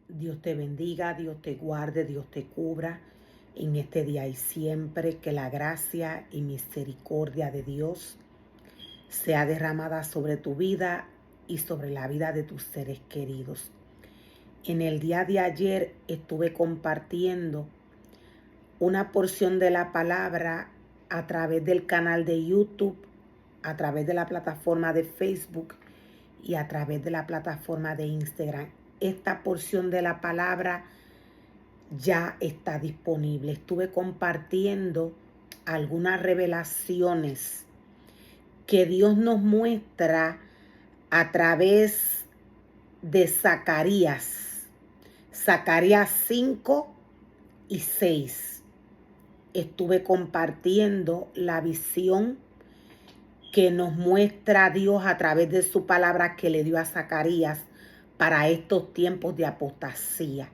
Dios te bendiga, Dios te guarde, Dios te cubra en este día y siempre. Que la gracia y misericordia de Dios sea derramada sobre tu vida y sobre la vida de tus seres queridos. En el día de ayer estuve compartiendo una porción de la palabra a través del canal de YouTube, a través de la plataforma de Facebook y a través de la plataforma de Instagram. Esta porción de la palabra ya está disponible. Estuve compartiendo algunas revelaciones que Dios nos muestra a través de Zacarías 5 y 6. Estuve compartiendo la visión que nos muestra Dios a través de su palabra que le dio a Zacarías para estos tiempos de apostasía.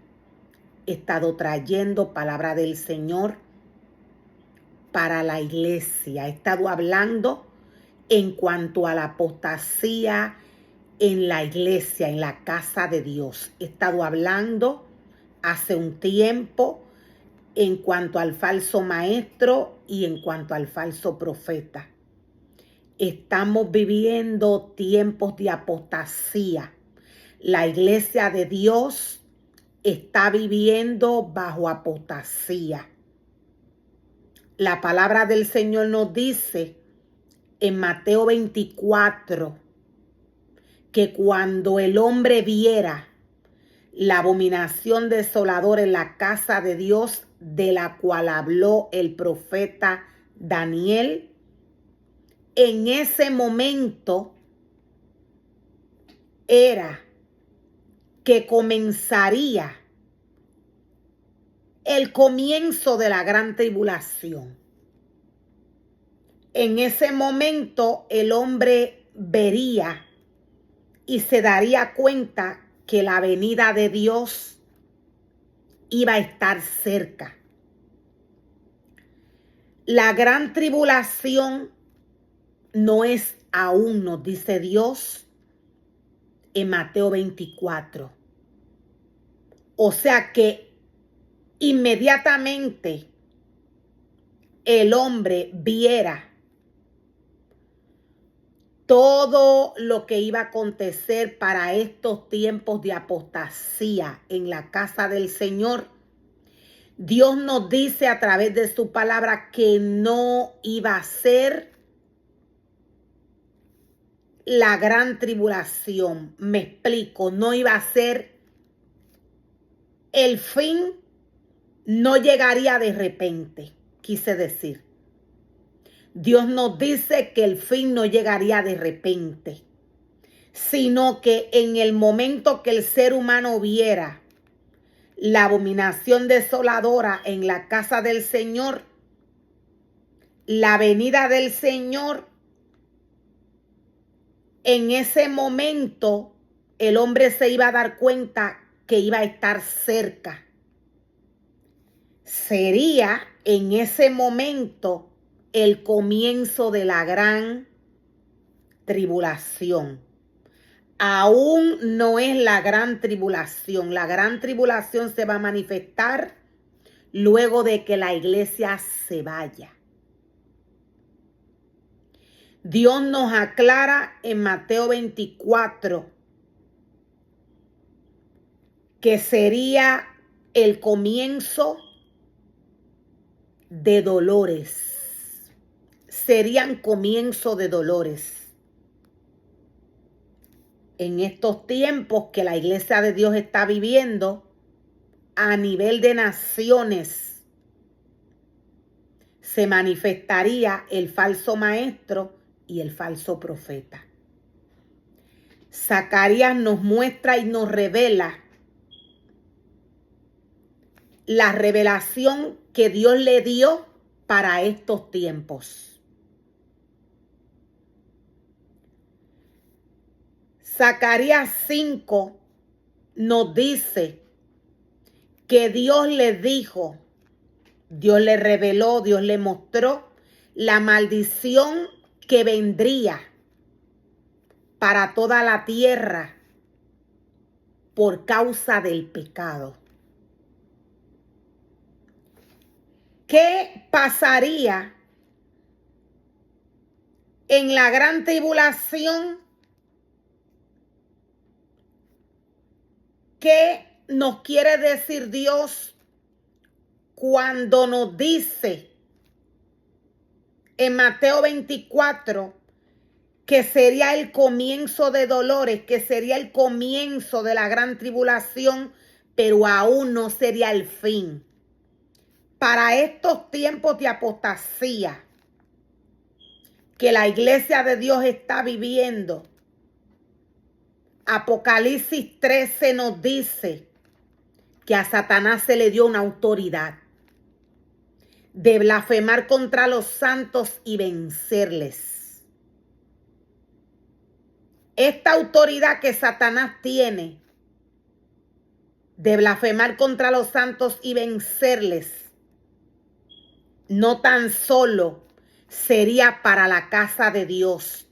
He estado trayendo palabra del Señor para la iglesia. He estado hablando en cuanto a la apostasía en la iglesia, en la casa de Dios. He estado hablando hace un tiempo en cuanto al falso maestro y en cuanto al falso profeta. Estamos viviendo tiempos de apostasía. La iglesia de Dios está viviendo bajo apostasía. La palabra del Señor nos dice en Mateo 24 que cuando el hombre viera la abominación desoladora en la casa de Dios, de la cual habló el profeta Daniel, en ese momento era que comenzaría el comienzo de la gran tribulación. En ese momento el hombre vería y se daría cuenta que la venida de Dios iba a estar cerca. La gran tribulación no es aún, nos dice Dios en Mateo 24. O sea que inmediatamente el hombre viera todo lo que iba a acontecer para estos tiempos de apostasía en la casa del Señor. Dios nos dice a través de su palabra que no iba a ser la gran tribulación. Me explico, no iba a ser el fin, no llegaría de repente, quise decir. Dios nos dice que el fin no llegaría de repente, sino que en el momento que el ser humano viera la abominación desoladora en la casa del Señor, la venida del Señor, en ese momento el hombre se iba a dar cuenta que iba a estar cerca. Sería en ese momento el comienzo de la gran tribulación. Aún no es la gran tribulación. La gran tribulación se va a manifestar luego de que la iglesia se vaya. Dios nos aclara en Mateo 24 que sería el comienzo de dolores. Serían comienzo de dolores. En estos tiempos que la iglesia de Dios está viviendo a nivel de naciones, se manifestaría el falso maestro y el falso profeta. Zacarías nos muestra y nos revela la revelación que Dios le dio para estos tiempos. Zacarías 5 nos dice que Dios le dijo, Dios le reveló, Dios le mostró la maldición que vendría para toda la tierra por causa del pecado. ¿Qué pasaría en la gran tribulación? ¿Qué nos quiere decir Dios cuando nos dice en Mateo 24 que sería el comienzo de dolores, que sería el comienzo de la gran tribulación, pero aún no sería el fin? Para estos tiempos de apostasía que la iglesia de Dios está viviendo, Apocalipsis 13 nos dice que a Satanás se le dio una autoridad de blasfemar contra los santos y vencerles. Esta autoridad que Satanás tiene de blasfemar contra los santos y vencerles, no tan solo sería para la casa de Dios.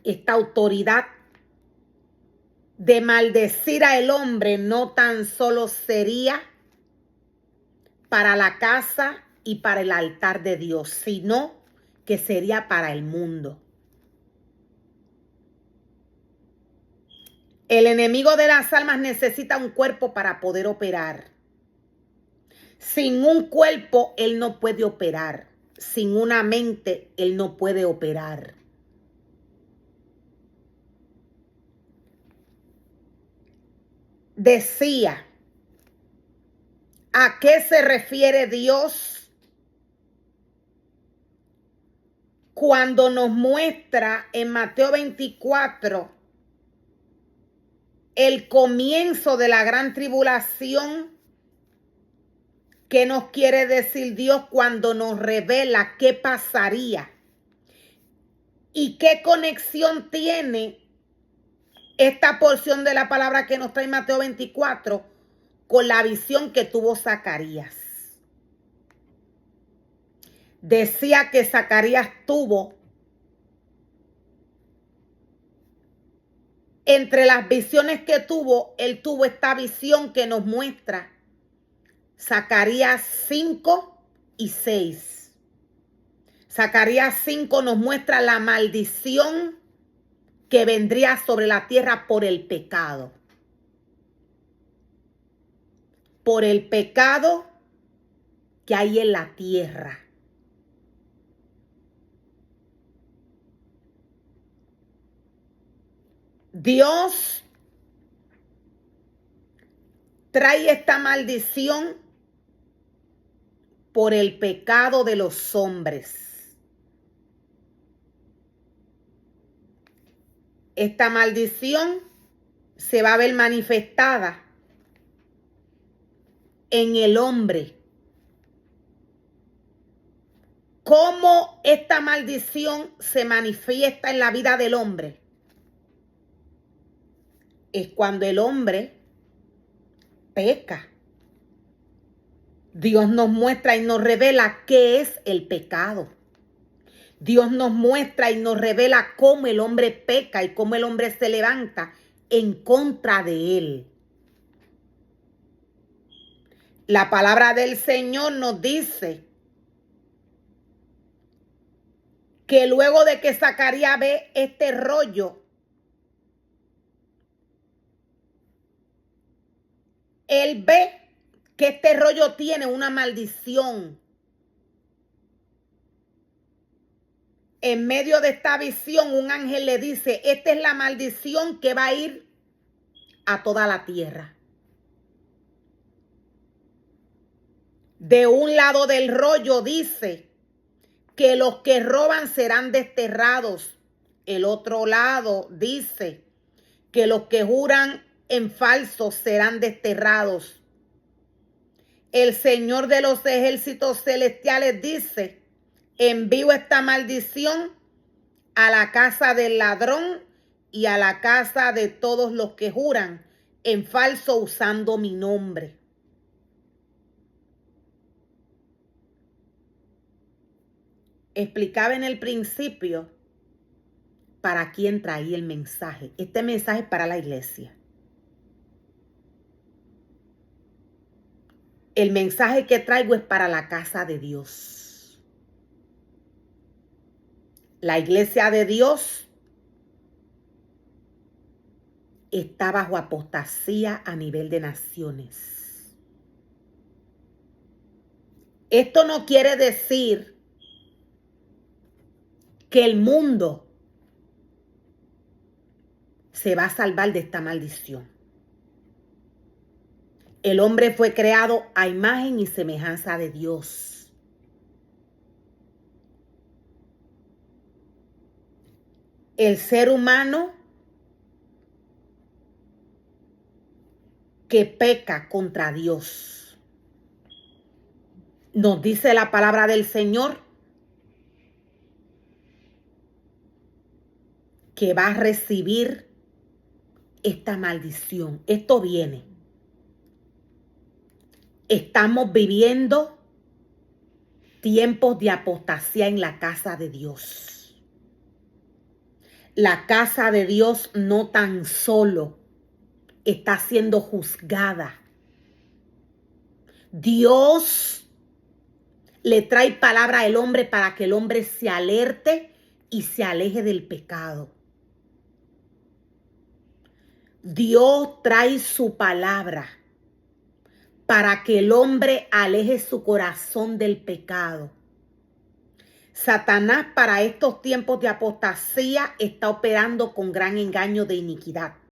Esta autoridad de maldecir al hombre no tan solo sería para la casa y para el altar de Dios, sino que sería para el mundo. El enemigo de las almas necesita un cuerpo para poder operar. Sin un cuerpo, él no puede operar. Sin una mente, él no puede operar. Decía, ¿a qué se refiere Dios cuando nos muestra en Mateo 24 el comienzo de la gran tribulación? ¿Qué nos quiere decir Dios cuando nos revela qué pasaría? ¿Y qué conexión tiene esta porción de la palabra que nos trae Mateo 24 con la visión que tuvo Zacarías? Decía que Zacarías tuvo, entre las visiones que tuvo, él tuvo esta visión que nos muestra Zacarías 5 y 6. Zacarías 5 nos muestra la maldición que vendría sobre la tierra por el pecado. Por el pecado que hay en la tierra. Dios trae esta maldición por el pecado de los hombres. Esta maldición se va a ver manifestada en el hombre. ¿Cómo esta maldición se manifiesta en la vida del hombre? Es cuando el hombre peca. Dios nos muestra y nos revela qué es el pecado. Dios nos muestra y nos revela cómo el hombre peca y cómo el hombre se levanta en contra de él. La palabra del Señor nos dice que luego de que Zacarías ve este rollo, él ve que este rollo tiene una maldición. En medio de esta visión, un ángel le dice, esta es la maldición que va a ir a toda la tierra. De un lado del rollo dice que los que roban serán desterrados. El otro lado dice que los que juran en falso serán desterrados. El Señor de los ejércitos celestiales dice, envío esta maldición a la casa del ladrón y a la casa de todos los que juran en falso usando mi nombre. Explicaba en el principio para quién traía el mensaje. Este mensaje es para la iglesia. El mensaje que traigo es para la casa de Dios. La iglesia de Dios está bajo apostasía a nivel de naciones. Esto no quiere decir que el mundo se va a salvar de esta maldición. El hombre fue creado a imagen y semejanza de Dios. El ser humano que peca contra Dios. Nos dice la palabra del Señor que va a recibir esta maldición. Esto viene. Estamos viviendo tiempos de apostasía en la casa de Dios. La casa de Dios no tan solo está siendo juzgada. Dios le trae palabra al hombre para que el hombre se alerte y se aleje del pecado. Dios trae su palabra para que el hombre aleje su corazón del pecado. Satanás para estos tiempos de apostasía está operando con gran engaño de iniquidad.